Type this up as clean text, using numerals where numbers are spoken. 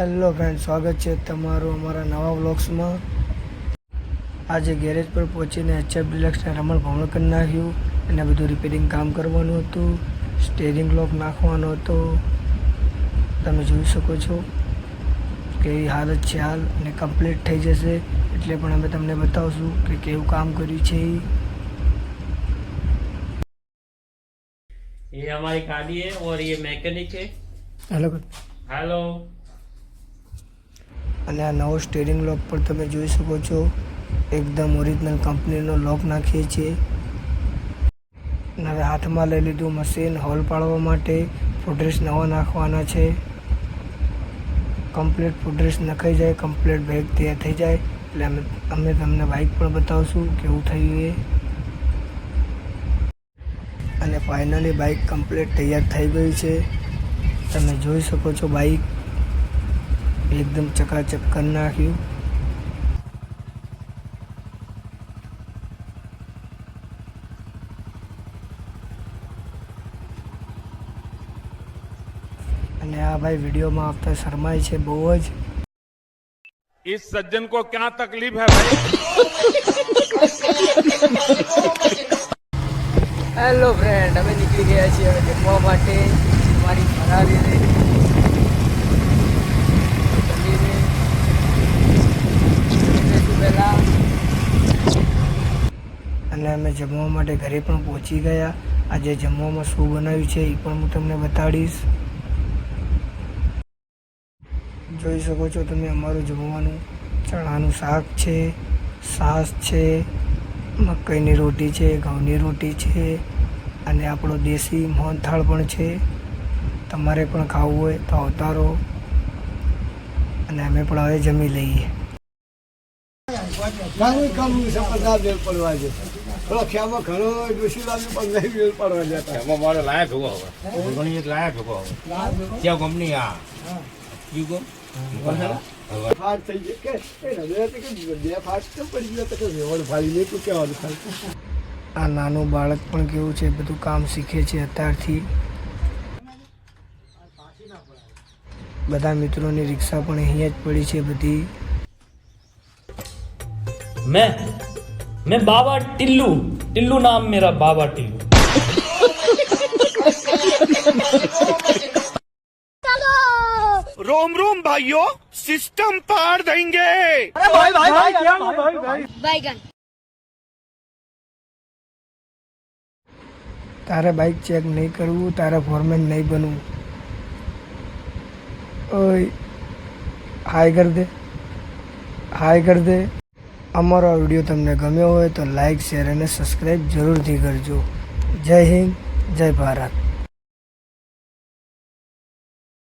Hello friend, સ્વાગત છે તમારું અમારા નવા વ્લોગ્સમાં। આજે ગેરેજ પર પહોંચીને HF ડિલક્સને રમણ ભમણ કરી નાખ્યું અને બધું રિપેરિંગ કામ કરવાનું હતું। સ્ટેરિંગ લોક નાખવાનો હતો। તમે જોઈ શકો છો કેવી હાલત છે હાલ, અને કમ્પ્લીટ થઈ જશે એટલે પણ અમે તમને બતાવશું કે કેવું કામ કર્યું છે। ये हमारी गाड़ी है और ये मैकेनिक है। हेलो। અને આ નવો સ્ટેરિંગ લોક પર તમે જોઈ શકો છો એકદમ ઓરિજિનલ કંપનીનો લોક નાખીએ છીએ। અને હવે હાથમાં લઈ લીધું મશીન હોલ પાડવા માટે। ફૂડરેસ નવા નાખવાના છે। કમ્પ્લીટ ફૂડરેસ નખાઈ જાય, કમ્પ્લીટ બાઇક તૈયાર થઈ જાય એટલે અમે તમને બાઇક પણ બતાવશું કેવું થયું એ। અને ફાઇનલી બાઇક કમ્પ્લીટ તૈયાર થઈ ગઈ છે। તમે જોઈ શકો છો બાઇક એકદમ ચકાચક કરી નાખ્યું। અને આ ભાઈ વિડીયોમાં આવતા શરમાય છે બહુ જ। इस सज्जन को क्या तकलीफ है भाई? હેલો ફ્રેન્ડ, અમે નીકળી ગયા છીએ હવે જમવા માટે। મારી ફરારીને અને અમે જમવા માટે ઘરે પણ પહોંચી ગયા। આજે જમવામાં શું બનાવ્યું છે એ પણ હું તમને બતાડીશ। જોઈ શકો છો તમે અમારું જમવાનું ચણાનું શાક છે, છાશ છે, મકાઈની રોટી છે, ઘઉંની રોટી છે અને આપણો દેશી મોહનથાળ પણ છે। તમારે પણ ખાવું હોય તો આવતા રહો અને અમે પણ હવે જમી લઈએ। लायक हुआ होगा क्या कंपनी આ નાનું બાળક પણ કેવું છે બધું કામ શીખે છે અત્યારથી। બધા મિત્રોની રિક્ષા પણ અહીંયા જ પડી છે બધી। मैं बाबा टिल्लू नाम मेरा बाबा टिल्लू। रोम रोम भाइयों, सिस्टम पार देंगे। बैगन તારે બાઇક ચેક નહીં કરવું, તારે ફોરમેન નહીં બનવું। ઓય હાય કર દે, હાય કર દે। અમારો આ વિડીયો તમને ગમ્યો હોય તો લાઈક, શેર અને સબસ્ક્રાઈબ જરૂરથી કરજો। જય હિન્દ, જય ભારત।